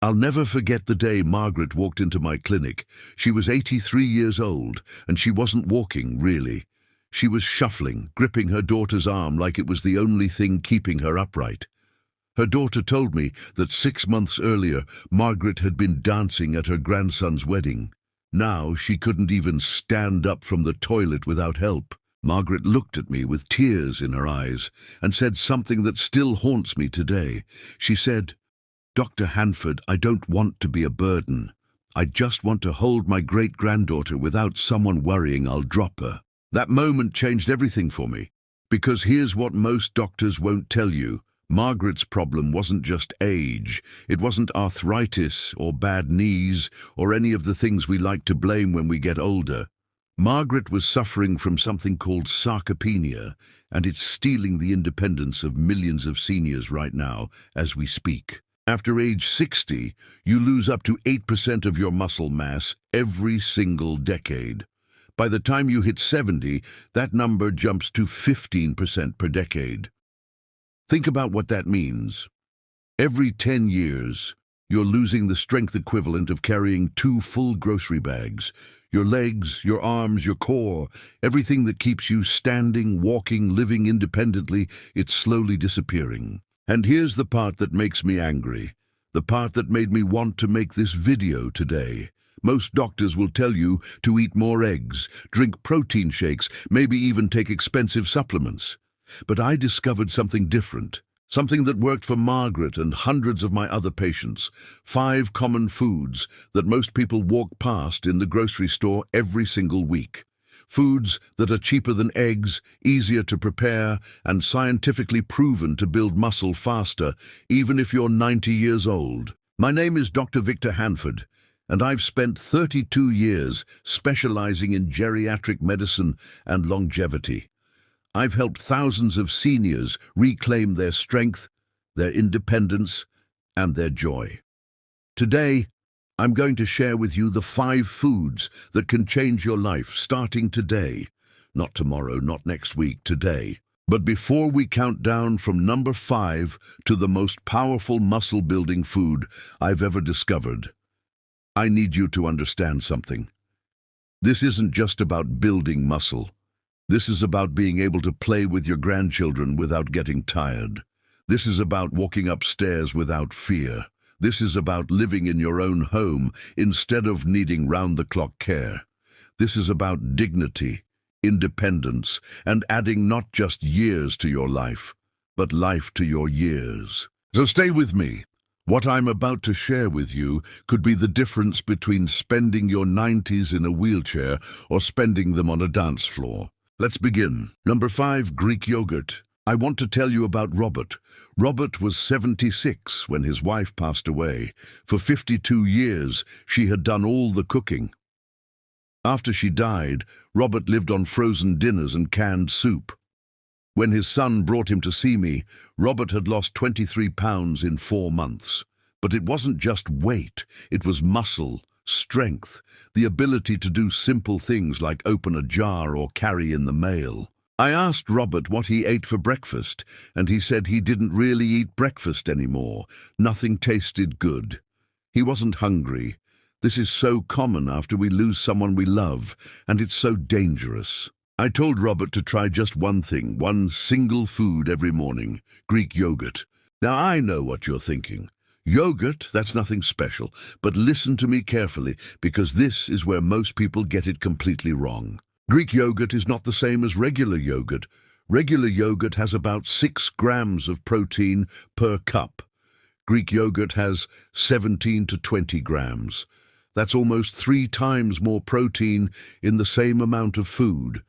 I'll never forget the day Margaret walked into my clinic. She was 83 years old, and she wasn't walking, really. She was shuffling, gripping her daughter's arm like it was the only thing keeping her upright. Her daughter told me that 6 months earlier, Margaret had been dancing at her grandson's wedding. Now she couldn't even stand up from the toilet without help. Margaret looked at me with tears in her eyes and said something that still haunts me today. She said, "Dr. Hanford, I don't want to be a burden. I just want to hold my great-granddaughter without someone worrying I'll drop her." That moment changed everything for me, because here's what most doctors won't tell you. Margaret's problem wasn't just age. It wasn't arthritis or bad knees or any of the things we like to blame when we get older. Margaret was suffering from something called sarcopenia, and it's stealing the independence of millions of seniors right now as we speak. After age 60, you lose up to 8% of your muscle mass every single decade. By the time you hit 70, that number jumps to 15% per decade. Think about what that means. Every 10 years, you're losing the strength equivalent of carrying 2 full grocery bags. Your legs, your arms, your core, everything that keeps you standing, walking, living independently, it's slowly disappearing. And here's the part that makes me angry, the part that made me want to make this video today. Most doctors will tell you to eat more eggs, drink protein shakes, maybe even take expensive supplements. But I discovered something different, something that worked for Margaret and hundreds of my other patients. 5 common foods that most people walk past in the grocery store every single week. Foods that are cheaper than eggs, easier to prepare, and scientifically proven to build muscle faster, even if you're 90 years old. My name is Dr. Victor Hanford, and I've spent 32 years specializing in geriatric medicine and longevity. I've helped thousands of seniors reclaim their strength, their independence, and their joy. Today, I'm going to share with you the 5 foods that can change your life starting today. Not tomorrow, not next week, today. But before we count down from number 5 to the most powerful muscle-building food I've ever discovered, I need you to understand something. This isn't just about building muscle. This is about being able to play with your grandchildren without getting tired. This is about walking upstairs without fear. This is about living in your own home instead of needing round-the-clock care. This is about dignity, independence, and adding not just years to your life, but life to your years. So stay with me. What I'm about to share with you could be the difference between spending your 90s in a wheelchair or spending them on a dance floor. Let's begin. Number 5, Greek yogurt. I want to tell you about Robert. Robert was 76 when his wife passed away. For 52 years, she had done all the cooking. After she died, Robert lived on frozen dinners and canned soup. When his son brought him to see me, Robert had lost 23 pounds in 4 months. But it wasn't just weight, it was muscle, strength, the ability to do simple things like open a jar or carry in the mail. I asked Robert what he ate for breakfast, and he said he didn't really eat breakfast anymore. Nothing tasted good. He wasn't hungry. This is so common after we lose someone we love, and it's so dangerous. I told Robert to try just one thing, one single food every morning, Greek yogurt. Now I know what you're thinking. Yogurt, that's nothing special, but listen to me carefully, because this is where most people get it completely wrong. Greek yogurt is not the same as regular yogurt. Regular yogurt has about 6 grams of protein per cup. Greek yogurt has 17 to 20 grams. That's almost 3 times more protein in the same amount of food.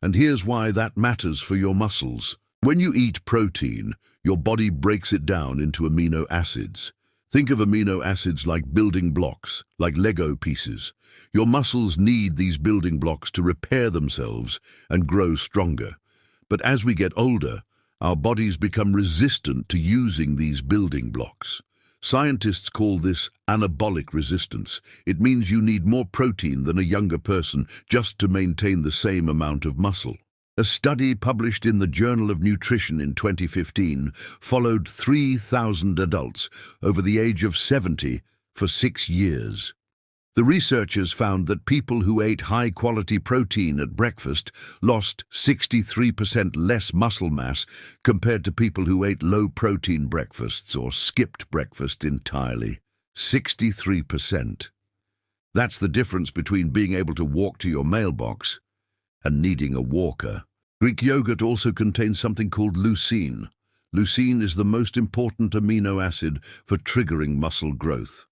And here's why that matters for your muscles. When you eat protein, your body breaks it down into amino acids. Think of amino acids like building blocks, like Lego pieces. Your muscles need these building blocks to repair themselves and grow stronger. But as we get older, our bodies become resistant to using these building blocks. Scientists call this anabolic resistance. It means you need more protein than a younger person just to maintain the same amount of muscle. A study published in the Journal of Nutrition in 2015 followed 3,000 adults over the age of 70 for 6 years. The researchers found that people who ate high-quality protein at breakfast lost 63% less muscle mass compared to people who ate low-protein breakfasts or skipped breakfast entirely. 63%. That's the difference between being able to walk to your mailbox and needing a walker. Greek yogurt also contains something called leucine. Leucine is the most important amino acid for triggering muscle growth.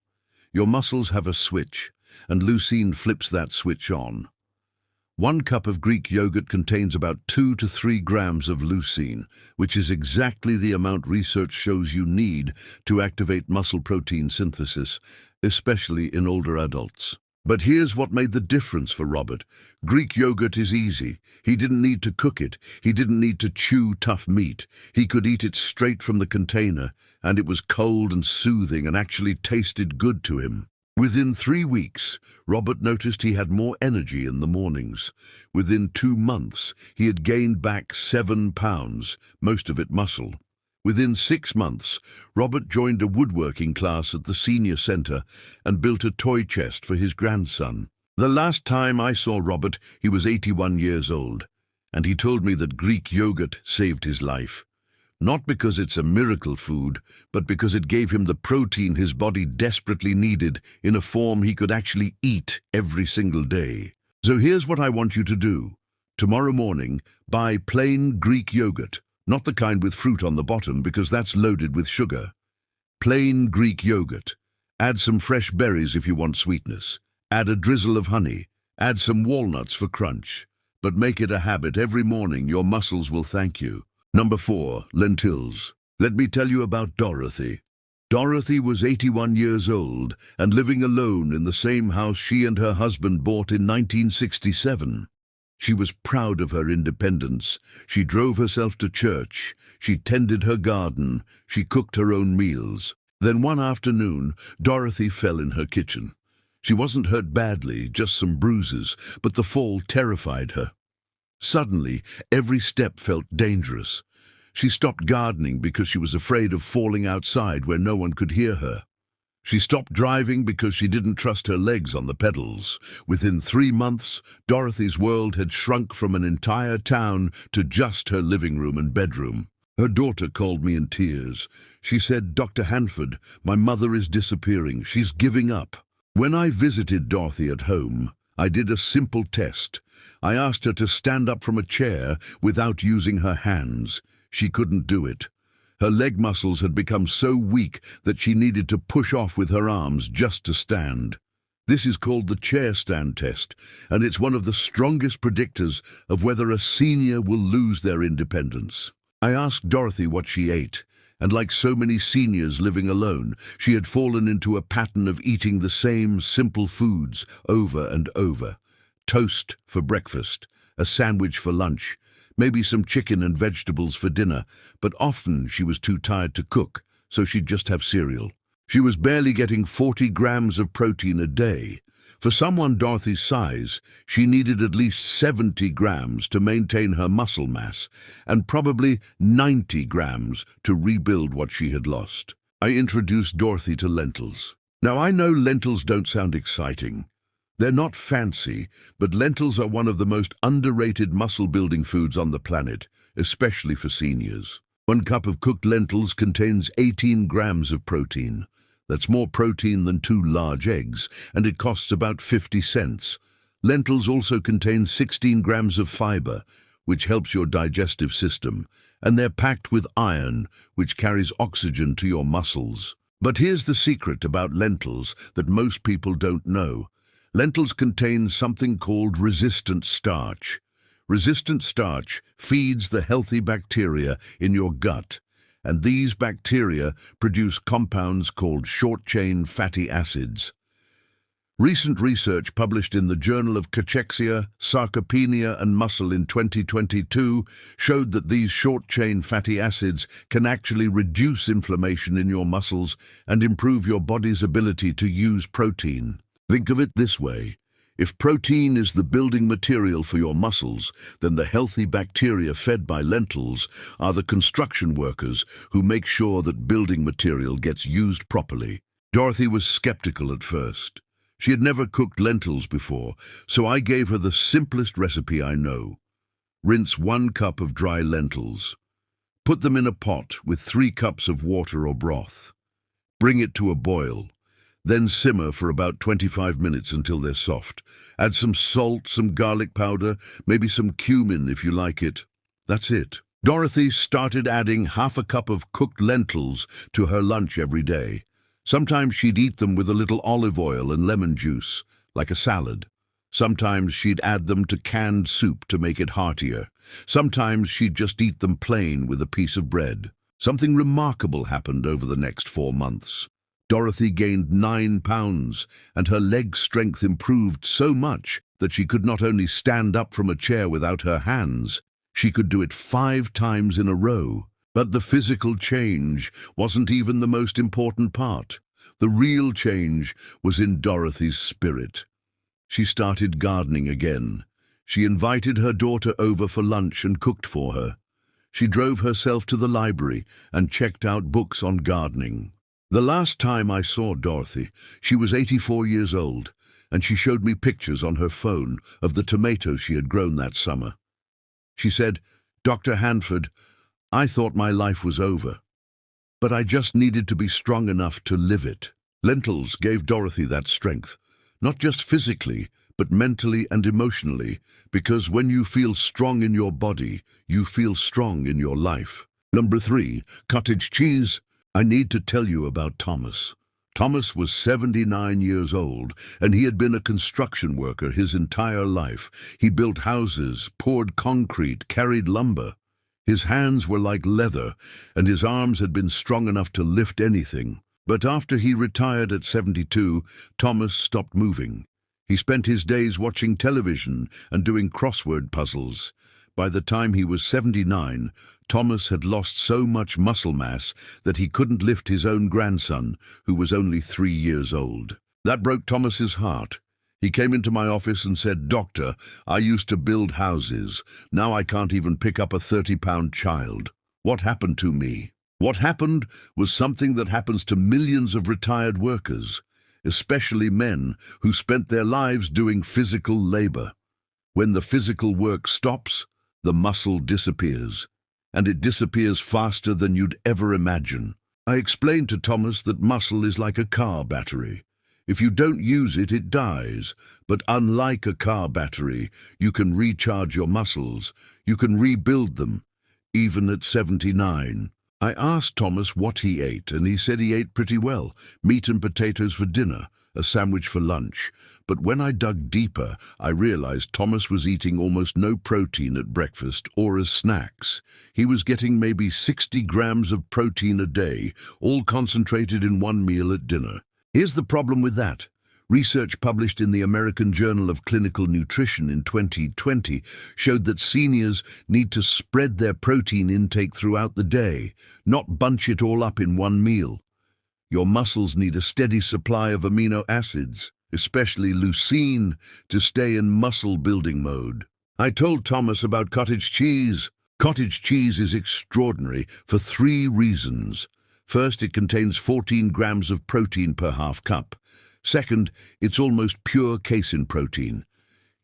Your muscles have a switch, and leucine flips that switch on. 1 cup of Greek yogurt contains about 2 to 3 grams of leucine, which is exactly the amount research shows you need to activate muscle protein synthesis, especially in older adults. But here's what made the difference for Robert. Greek yogurt is easy. He didn't need to cook it. He didn't need to chew tough meat. He could eat it straight from the container, and it was cold and soothing and actually tasted good to him. Within 3 weeks, Robert noticed he had more energy in the mornings. Within 2 months, he had gained back 7 pounds, most of it muscle. Within 6 months, Robert joined a woodworking class at the senior centre and built a toy chest for his grandson. The last time I saw Robert, he was 81 years old, and he told me that Greek yogurt saved his life. Not because it's a miracle food, but because it gave him the protein his body desperately needed in a form he could actually eat every single day. So here's what I want you to do. Tomorrow morning, buy plain Greek yogurt. Not the kind with fruit on the bottom, because that's loaded with sugar. Plain Greek yogurt. Add some fresh berries if you want sweetness. Add a drizzle of honey. Add some walnuts for crunch. But make it a habit every morning. Your muscles will thank you. Number 4, lentils. Let me tell you about Dorothy. Dorothy was 81 years old and living alone in the same house she and her husband bought in 1967. She was proud of her independence. She drove herself to church. She tended her garden. She cooked her own meals. Then one afternoon, Dorothy fell in her kitchen. She wasn't hurt badly, just some bruises, but the fall terrified her. Suddenly, every step felt dangerous. She stopped gardening because she was afraid of falling outside where no one could hear her. She stopped driving because she didn't trust her legs on the pedals. Within 3 months, Dorothy's world had shrunk from an entire town to just her living room and bedroom. Her daughter called me in tears. She said, "Dr. Hanford, my mother is disappearing. She's giving up." When I visited Dorothy at home, I did a simple test. I asked her to stand up from a chair without using her hands. She couldn't do it. Her leg muscles had become so weak that she needed to push off with her arms just to stand. This is called the chair stand test, and it's one of the strongest predictors of whether a senior will lose their independence. I asked Dorothy what she ate, and like so many seniors living alone, she had fallen into a pattern of eating the same simple foods over and over. Toast for breakfast, a sandwich for lunch, maybe some chicken and vegetables for dinner, but often she was too tired to cook, so she'd just have cereal. She was barely getting 40 grams of protein a day. For someone Dorothy's size, she needed at least 70 grams to maintain her muscle mass, and probably 90 grams to rebuild what she had lost. I introduced Dorothy to lentils. Now, I know lentils don't sound exciting. They're not fancy, but lentils are one of the most underrated muscle-building foods on the planet, especially for seniors. 1 cup of cooked lentils contains 18 grams of protein. That's more protein than 2 large eggs, and it costs about 50 cents. Lentils also contain 16 grams of fiber, which helps your digestive system, and they're packed with iron, which carries oxygen to your muscles. But here's the secret about lentils that most people don't know. Lentils contain something called resistant starch. Resistant starch feeds the healthy bacteria in your gut, and these bacteria produce compounds called short-chain fatty acids. Recent research published in the Journal of Cachexia, Sarcopenia and Muscle in 2022 showed that these short-chain fatty acids can actually reduce inflammation in your muscles and improve your body's ability to use protein. Think of it this way. If protein is the building material for your muscles, then the healthy bacteria fed by lentils are the construction workers who make sure that building material gets used properly. Dorothy was skeptical at first. She had never cooked lentils before, so I gave her the simplest recipe I know. Rinse 1 cup of dry lentils. Put them in a pot with 3 cups of water or broth. Bring it to a boil. Then simmer for about 25 minutes until they're soft. Add some salt, some garlic powder, maybe some cumin if you like it. That's it. Dorothy started adding half a cup of cooked lentils to her lunch every day. Sometimes she'd eat them with a little olive oil and lemon juice, like a salad. Sometimes she'd add them to canned soup to make it heartier. Sometimes she'd just eat them plain with a piece of bread. Something remarkable happened over the next 4 months. Dorothy gained 9 pounds, and her leg strength improved so much that she could not only stand up from a chair without her hands, she could do it 5 times in a row. But the physical change wasn't even the most important part. The real change was in Dorothy's spirit. She started gardening again. She invited her daughter over for lunch and cooked for her. She drove herself to the library and checked out books on gardening. The last time I saw Dorothy, she was 84 years old, and she showed me pictures on her phone of the tomatoes she had grown that summer. She said, "Dr. Hanford, I thought my life was over, but I just needed to be strong enough to live it." Lentils gave Dorothy that strength, not just physically, but mentally and emotionally, because when you feel strong in your body, you feel strong in your life. Number 3, cottage cheese. I need to tell you about Thomas. Thomas was 79 years old, and he had been a construction worker his entire life. He built houses, poured concrete, carried lumber. His hands were like leather, and his arms had been strong enough to lift anything. But after he retired at 72, Thomas stopped moving. He spent his days watching television and doing crossword puzzles. By the time he was 79, Thomas had lost so much muscle mass that he couldn't lift his own grandson, who was only 3 years old. That broke Thomas's heart. He came into my office and said, "Doctor, I used to build houses. Now I can't even pick up a 30-pound child. What happened to me?" What happened was something that happens to millions of retired workers, especially men who spent their lives doing physical labor. When the physical work stops, the muscle disappears, and it disappears faster than you'd ever imagine. I explained to Thomas that muscle is like a car battery. If you don't use it, it dies. But unlike a car battery, you can recharge your muscles. You can rebuild them, even at 79. I asked Thomas what he ate, and he said he ate pretty well. Meat and potatoes for dinner, a sandwich for lunch. But when I dug deeper, I realized Thomas was eating almost no protein at breakfast or as snacks. He was getting maybe 60 grams of protein a day, all concentrated in one meal at dinner. Here's the problem with that. Research published in the American Journal of Clinical Nutrition in 2020 showed that seniors need to spread their protein intake throughout the day, not bunch it all up in one meal. Your muscles need a steady supply of amino acids, especially leucine, to stay in muscle-building mode. I told Thomas about cottage cheese. Cottage cheese is extraordinary for 3 reasons. First, it contains 14 grams of protein per half cup. Second, it's almost pure casein protein.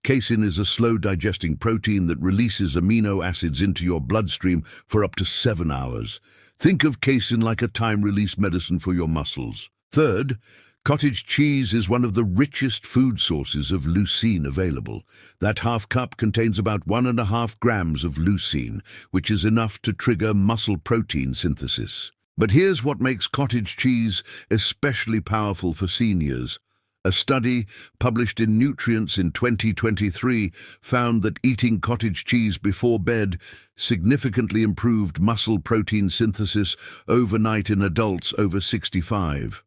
Casein is a slow-digesting protein that releases amino acids into your bloodstream for up to 7 hours. Think of casein like a time-release medicine for your muscles. Third, cottage cheese is one of the richest food sources of leucine available. That half cup contains about 1.5 grams of leucine, which is enough to trigger muscle protein synthesis. But here's what makes cottage cheese especially powerful for seniors. A study published in Nutrients in 2023 found that eating cottage cheese before bed significantly improved muscle protein synthesis overnight in adults over 65.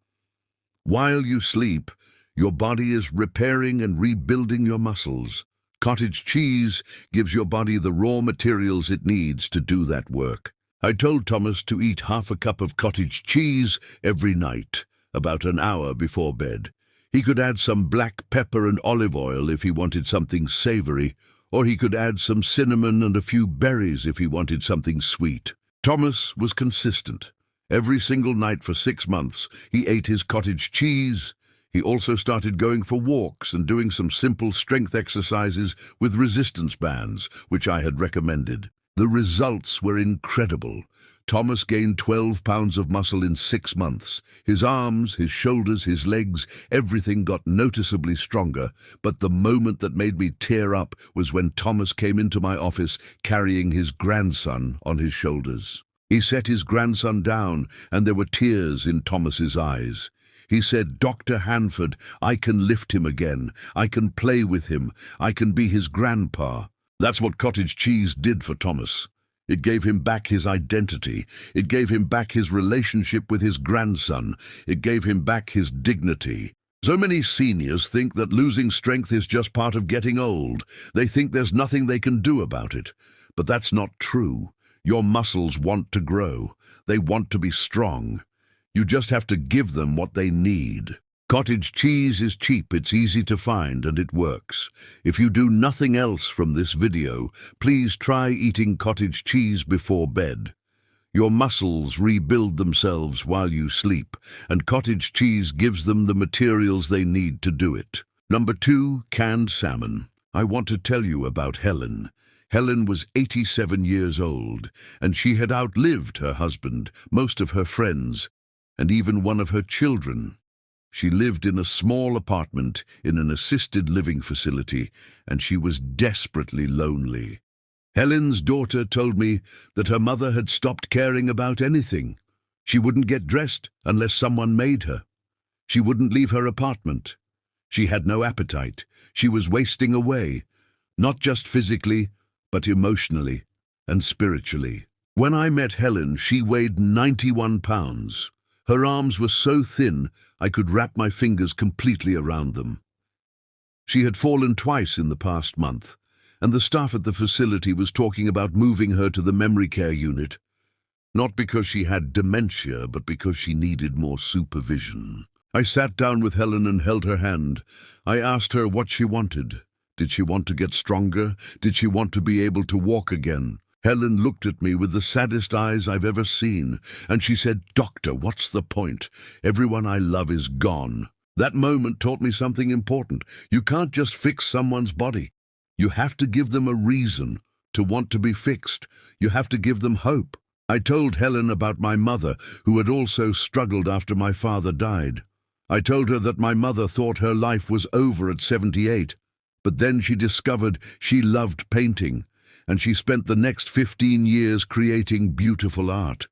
While you sleep, your body is repairing and rebuilding your muscles. Cottage cheese gives your body the raw materials it needs to do that work. I told Thomas to eat half a cup of cottage cheese every night, about an hour before bed. He could add some black pepper and olive oil if he wanted something savory, or he could add some cinnamon and a few berries if he wanted something sweet. Thomas was consistent. Every single night for 6 months, he ate his cottage cheese. He also started going for walks and doing some simple strength exercises with resistance bands, which I had recommended. The results were incredible. Thomas gained 12 pounds of muscle in 6 months. His arms, his shoulders, his legs, everything got noticeably stronger. But the moment that made me tear up was when Thomas came into my office carrying his grandson on his shoulders. He set his grandson down, and there were tears in Thomas's eyes. He said, "Dr. Hanford, I can lift him again. I can play with him. I can be his grandpa." That's what cottage cheese did for Thomas. It gave him back his identity. It gave him back his relationship with his grandson. It gave him back his dignity. So many seniors think that losing strength is just part of getting old. They think there's nothing they can do about it. But that's not true. Your muscles want to grow. They want to be strong. You just have to give them what they need. Cottage cheese is cheap, it's easy to find, and it works. If you do nothing else from this video, please try eating cottage cheese before bed. Your muscles rebuild themselves while you sleep, and cottage cheese gives them the materials they need to do it. Number 2, canned salmon. I want to tell you about Helen. Helen was 87 years old, and she had outlived her husband, most of her friends, and even one of her children. She lived in a small apartment in an assisted living facility, and she was desperately lonely. Helen's daughter told me that her mother had stopped caring about anything. She wouldn't get dressed unless someone made her. She wouldn't leave her apartment. She had no appetite. She was wasting away, not just physically, but emotionally and spiritually. When I met Helen, she weighed 91 pounds. Her arms were so thin, I could wrap my fingers completely around them. She had fallen twice in the past month, and the staff at the facility was talking about moving her to the memory care unit, not because she had dementia, but because she needed more supervision. I sat down with Helen and held her hand. I asked her what she wanted. Did she want to get stronger? Did she want to be able to walk again? Helen looked at me with the saddest eyes I've ever seen, and she said, "Doctor, what's the point? Everyone I love is gone." That moment taught me something important. You can't just fix someone's body. You have to give them a reason to want to be fixed. You have to give them hope. I told Helen about my mother, who had also struggled after my father died. I told her that my mother thought her life was over at 78, but then she discovered she loved painting, and she spent the next 15 years creating beautiful art.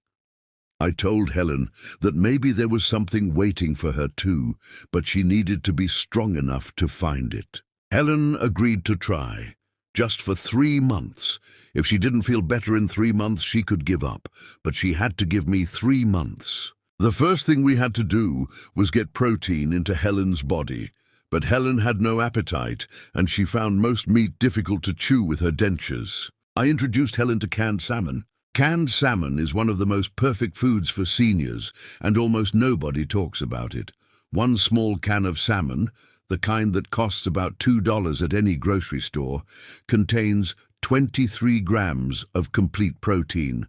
I told Helen that maybe there was something waiting for her too, but she needed to be strong enough to find it. Helen agreed to try, just for 3 months. If she didn't feel better in 3 months, she could give up, but she had to give me 3 months. The first thing we had to do was get protein into Helen's body. But Helen had no appetite, and she found most meat difficult to chew with her dentures. I introduced Helen to canned salmon. Canned salmon is one of the most perfect foods for seniors, and almost nobody talks about it. One small can of salmon, the kind that costs about $2 at any grocery store, contains 23 grams of complete protein.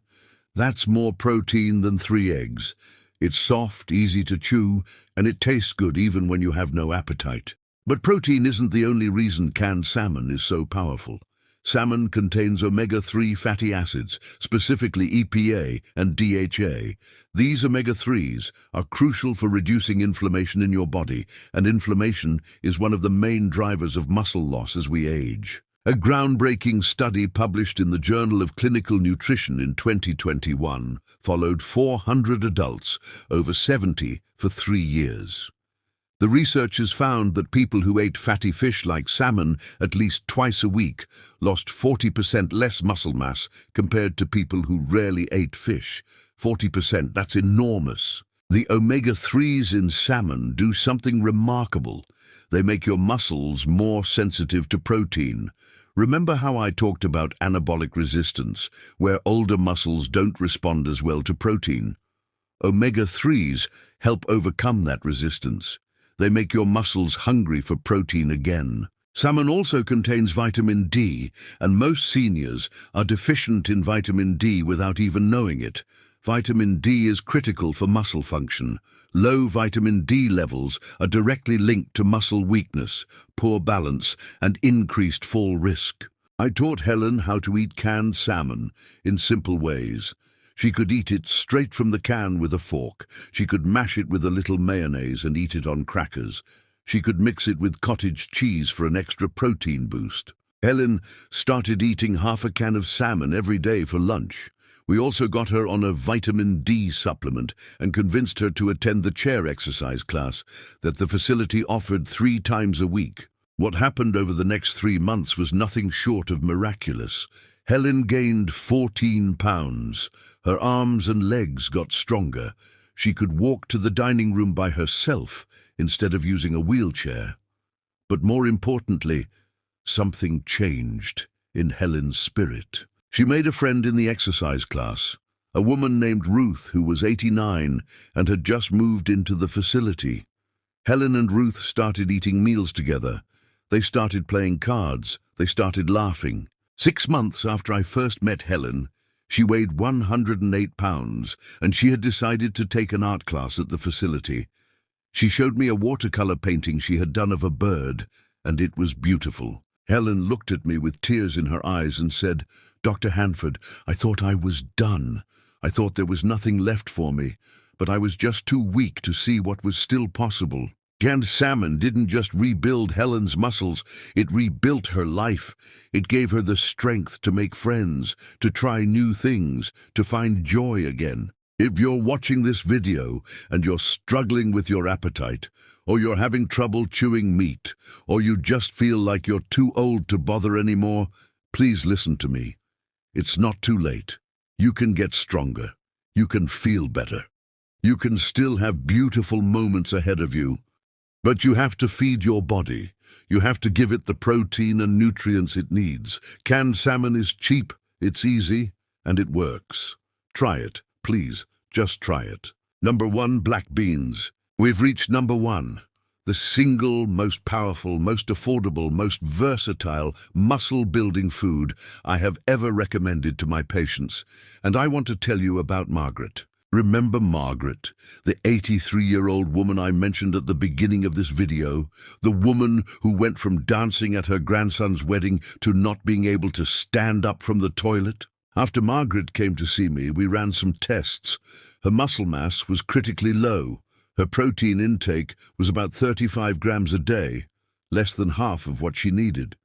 That's more protein than 3 eggs. It's soft, easy to chew, and it tastes good even when you have no appetite. But protein isn't the only reason canned salmon is so powerful. Salmon contains omega-3 fatty acids, specifically EPA and DHA. These omega-3s are crucial for reducing inflammation in your body, and inflammation is one of the main drivers of muscle loss as we age. A groundbreaking study published in the Journal of Clinical Nutrition in 2021 followed 400 adults over 70 for 3 years. The researchers found that people who ate fatty fish like salmon at least twice a week lost 40% less muscle mass compared to people who rarely ate fish. 40%, that's enormous. The omega-3s in salmon do something remarkable. They make your muscles more sensitive to protein. Remember how I talked about anabolic resistance, where older muscles don't respond as well to protein? Omega-3s help overcome that resistance. They make your muscles hungry for protein again. Salmon also contains vitamin D, and most seniors are deficient in vitamin D without even knowing it. Vitamin D is critical for muscle function. Low vitamin D levels are directly linked to muscle weakness, poor balance, and increased fall risk. I taught Helen how to eat canned salmon in simple ways. She could eat it straight from the can with a fork. She could mash it with a little mayonnaise and eat it on crackers. She could mix it with cottage cheese for an extra protein boost. Helen started eating half a can of salmon every day for lunch. We also got her on a vitamin D supplement and convinced her to attend the chair exercise class that the facility offered 3 times a week. What happened over the next 3 months was nothing short of miraculous. Helen gained 14 pounds. Her arms and legs got stronger. She could walk to the dining room by herself instead of using a wheelchair. But more importantly, something changed in Helen's spirit. She made a friend in the exercise class, a woman named Ruth who was 89 and had just moved into the facility. Helen and Ruth started eating meals together. They started playing cards. They started laughing. 6 months after I first met Helen, she weighed 108 pounds, and she had decided to take an art class at the facility. She showed me a watercolor painting she had done of a bird, and it was beautiful. Helen looked at me with tears in her eyes and said, "Dr. Hanford, I thought I was done. I thought there was nothing left for me, but I was just too weak to see what was still possible." Canned salmon didn't just rebuild Helen's muscles, it rebuilt her life. It gave her the strength to make friends, to try new things, to find joy again. If you're watching this video and you're struggling with your appetite, or you're having trouble chewing meat, or you just feel like you're too old to bother anymore, please listen to me. It's not too late. You can get stronger. You can feel better. You can still have beautiful moments ahead of you. But you have to feed your body. You have to give it the protein and nutrients it needs. Canned salmon is cheap, it's easy, and it works. Try it, please. Just try it. Number 1, black beans. We've reached number 1. The single most powerful, most affordable, most versatile, muscle-building food I have ever recommended to my patients. And I want to tell you about Margaret. Remember Margaret, the 83-year-old woman I mentioned at the beginning of this video? The woman who went from dancing at her grandson's wedding to not being able to stand up from the toilet? After Margaret came to see me, we ran some tests. Her muscle mass was critically low. Her protein intake was about 35 grams a day, less than half of what she needed.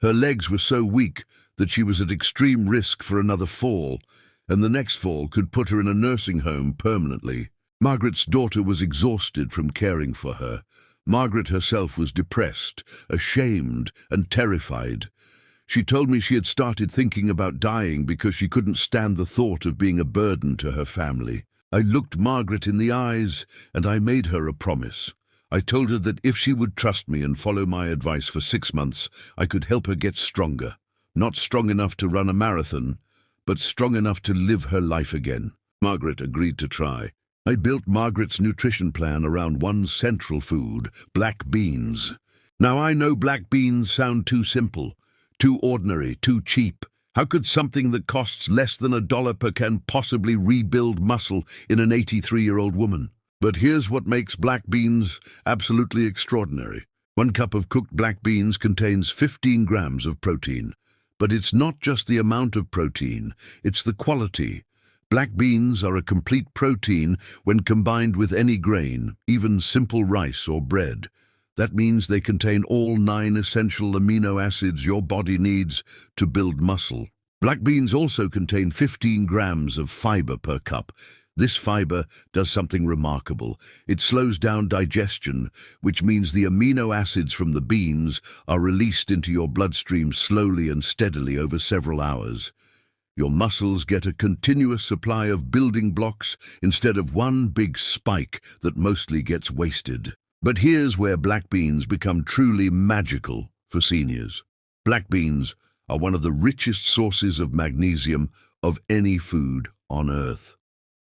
Her legs were so weak that she was at extreme risk for another fall, and the next fall could put her in a nursing home permanently. Margaret's daughter was exhausted from caring for her. Margaret herself was depressed, ashamed, and terrified. She told me she had started thinking about dying because she couldn't stand the thought of being a burden to her family. I looked Margaret in the eyes, and I made her a promise. I told her that if she would trust me and follow my advice for 6 months, I could help her get stronger. Not strong enough to run a marathon, but strong enough to live her life again. Margaret agreed to try. I built Margaret's nutrition plan around one central food, black beans. Now I know black beans sound too simple, too ordinary, too cheap. How could something that costs less than $1 per can possibly rebuild muscle in an 83-year-old woman? But here's what makes black beans absolutely extraordinary. 1 cup of cooked black beans contains 15 grams of protein. But it's not just the amount of protein, it's the quality. Black beans are a complete protein when combined with any grain, even simple rice or bread. That means they contain all 9 essential amino acids your body needs to build muscle. Black beans also contain 15 grams of fiber per cup. This fiber does something remarkable. It slows down digestion, which means the amino acids from the beans are released into your bloodstream slowly and steadily over several hours. Your muscles get a continuous supply of building blocks instead of one big spike that mostly gets wasted. But here's where black beans become truly magical for seniors. Black beans are one of the richest sources of magnesium of any food on Earth.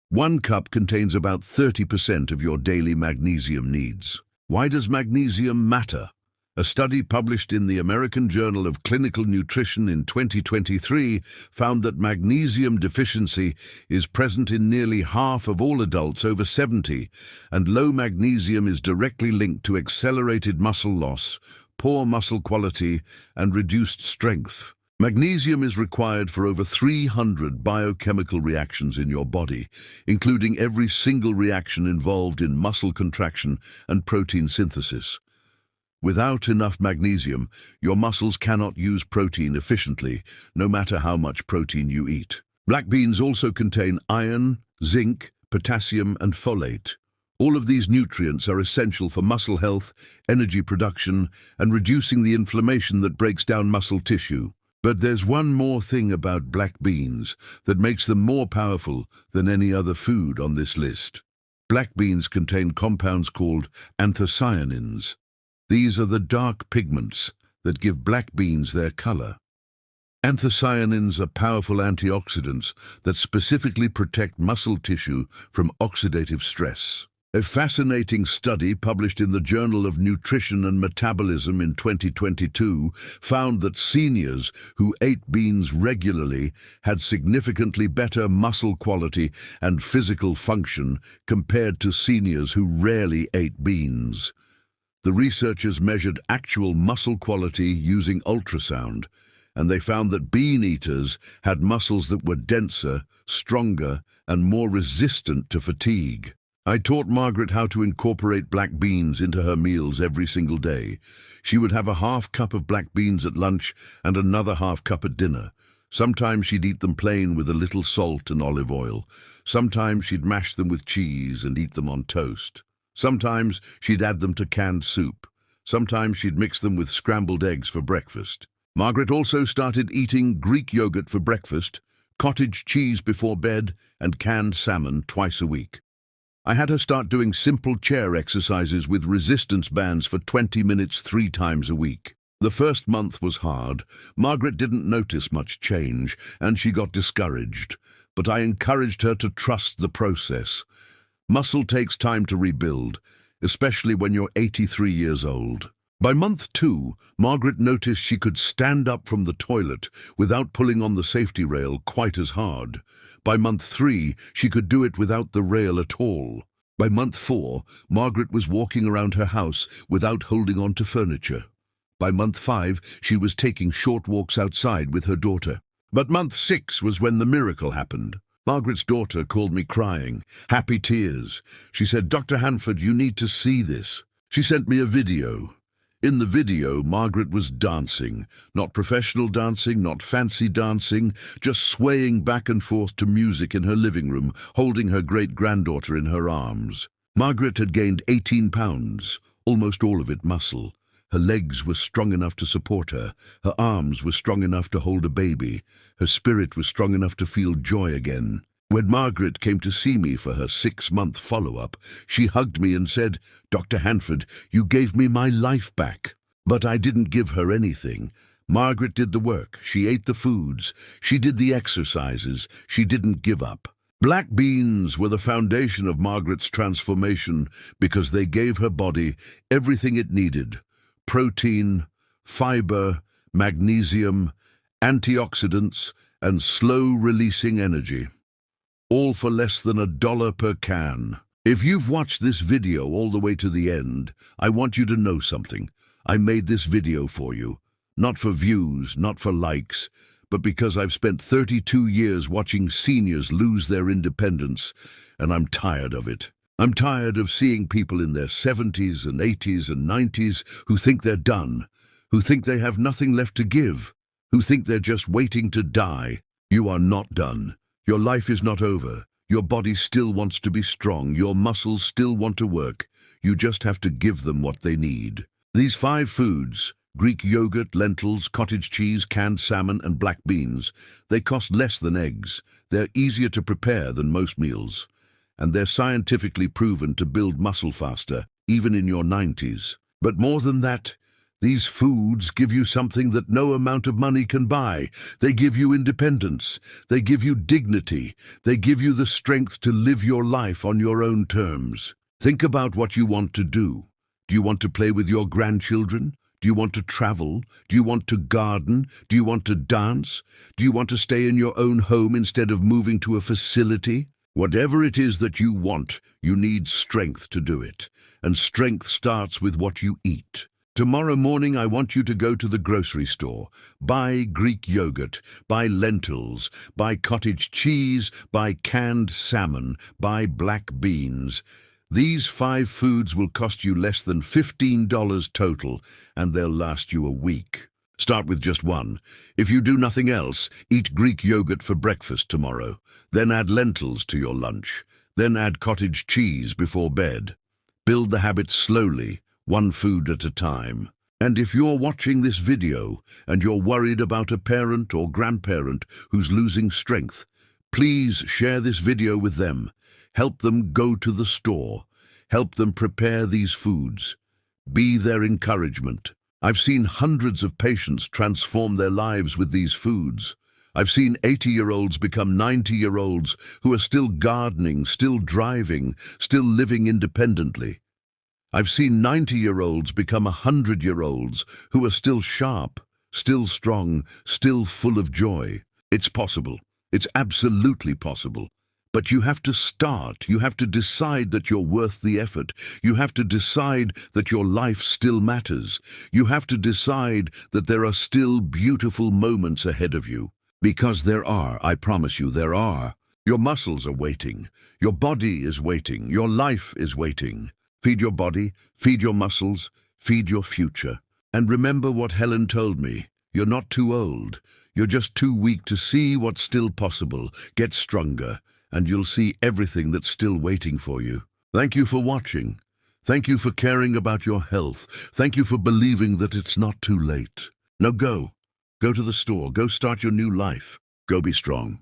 1 cup contains about 30% of your daily magnesium needs. Why does magnesium matter? A study published in the American Journal of Clinical Nutrition in 2023 found that magnesium deficiency is present in nearly half of all adults over 70, and low magnesium is directly linked to accelerated muscle loss, poor muscle quality, and reduced strength. Magnesium is required for over 300 biochemical reactions in your body, including every single reaction involved in muscle contraction and protein synthesis. Without enough magnesium, your muscles cannot use protein efficiently, no matter how much protein you eat. Black beans also contain iron, zinc, potassium, and folate. All of these nutrients are essential for muscle health, energy production, and reducing the inflammation that breaks down muscle tissue. But there's one more thing about black beans that makes them more powerful than any other food on this list. Black beans contain compounds called anthocyanins. These are the dark pigments that give black beans their color. Anthocyanins are powerful antioxidants that specifically protect muscle tissue from oxidative stress. A fascinating study published in the Journal of Nutrition and Metabolism in 2022 found that seniors who ate beans regularly had significantly better muscle quality and physical function compared to seniors who rarely ate beans. The researchers measured actual muscle quality using ultrasound, and they found that bean eaters had muscles that were denser, stronger, and more resistant to fatigue. I taught Margaret how to incorporate black beans into her meals every single day. She would have a half cup of black beans at lunch and another half cup at dinner. Sometimes she'd eat them plain with a little salt and olive oil. Sometimes she'd mash them with cheese and eat them on toast. Sometimes she'd add them to canned soup. Sometimes she'd mix them with scrambled eggs for breakfast. Margaret also started eating Greek yogurt for breakfast, cottage cheese before bed, and canned salmon twice a week. I had her start doing simple chair exercises with resistance bands for 20 minutes 3 times a week. The first month was hard. Margaret didn't notice much change, and she got discouraged. But I encouraged her to trust the process. Muscle takes time to rebuild, especially when you're 83 years old. By month 2, Margaret noticed she could stand up from the toilet without pulling on the safety rail quite as hard. By month 3, she could do it without the rail at all. By month 4, Margaret was walking around her house without holding on to furniture. By month 5, she was taking short walks outside with her daughter. But month 6 was when the miracle happened. Margaret's daughter called me crying, happy tears. She said, "Dr. Hanford, you need to see this." She sent me a video. In the video, Margaret was dancing. Not professional dancing, not fancy dancing, just swaying back and forth to music in her living room, holding her great-granddaughter in her arms. Margaret had gained 18 pounds, almost all of it muscle. Her legs were strong enough to support her. Her arms were strong enough to hold a baby. Her spirit was strong enough to feel joy again. When Margaret came to see me for her 6-month follow-up, she hugged me and said, "Dr. Hanford, you gave me my life back." But I didn't give her anything. Margaret did the work. She ate the foods. She did the exercises. She didn't give up. Black beans were the foundation of Margaret's transformation because they gave her body everything it needed: protein, fiber, magnesium, antioxidants, and slow-releasing energy. All for less than $1 per can. If you've watched this video all the way to the end, I want you to know something. I made this video for you. Not for views, not for likes, but because I've spent 32 years watching seniors lose their independence, and I'm tired of it. I'm tired of seeing people in their 70s and 80s and 90s who think they're done, who think they have nothing left to give, who think they're just waiting to die. You are not done. Your life is not over. Your body still wants to be strong. Your muscles still want to work. You just have to give them what they need. These 5 foods, Greek yogurt, lentils, cottage cheese, canned salmon, and black beans, they cost less than eggs. They're easier to prepare than most meals. And they're scientifically proven to build muscle faster, even in your 90s. But more than that, these foods give you something that no amount of money can buy. They give you independence. They give you dignity. They give you the strength to live your life on your own terms. Think about what you want to do. Do you want to play with your grandchildren? Do you want to travel? Do you want to garden? Do you want to dance? Do you want to stay in your own home instead of moving to a facility? Whatever it is that you want, you need strength to do it. And strength starts with what you eat. Tomorrow morning, I want you to go to the grocery store, buy Greek yogurt, buy lentils, buy cottage cheese, buy canned salmon, buy black beans. These 5 foods will cost you less than $15 total, and they'll last you a week. Start with just one. If you do nothing else, eat Greek yogurt for breakfast tomorrow. Then add lentils to your lunch. Then add cottage cheese before bed. Build the habit slowly, one food at a time. And if you're watching this video and you're worried about a parent or grandparent who's losing strength, please share this video with them. Help them go to the store. Help them prepare these foods. Be their encouragement. I've seen hundreds of patients transform their lives with these foods. I've seen 80-year-olds become 90-year-olds who are still gardening, still driving, still living independently. I've seen 90-year-olds become 100-year-olds who are still sharp, still strong, still full of joy. It's possible. It's absolutely possible. But you have to start. You have to decide that you're worth the effort. You have to decide that your life still matters. You have to decide that there are still beautiful moments ahead of you. Because there are, I promise you, there are. Your muscles are waiting. Your body is waiting. Your life is waiting. Feed your body, feed your muscles, feed your future. And remember what Helen told me. You're not too old. You're just too weak to see what's still possible. Get stronger, and you'll see everything that's still waiting for you. Thank you for watching. Thank you for caring about your health. Thank you for believing that it's not too late. Now go. Go to the store. Go start your new life. Go be strong.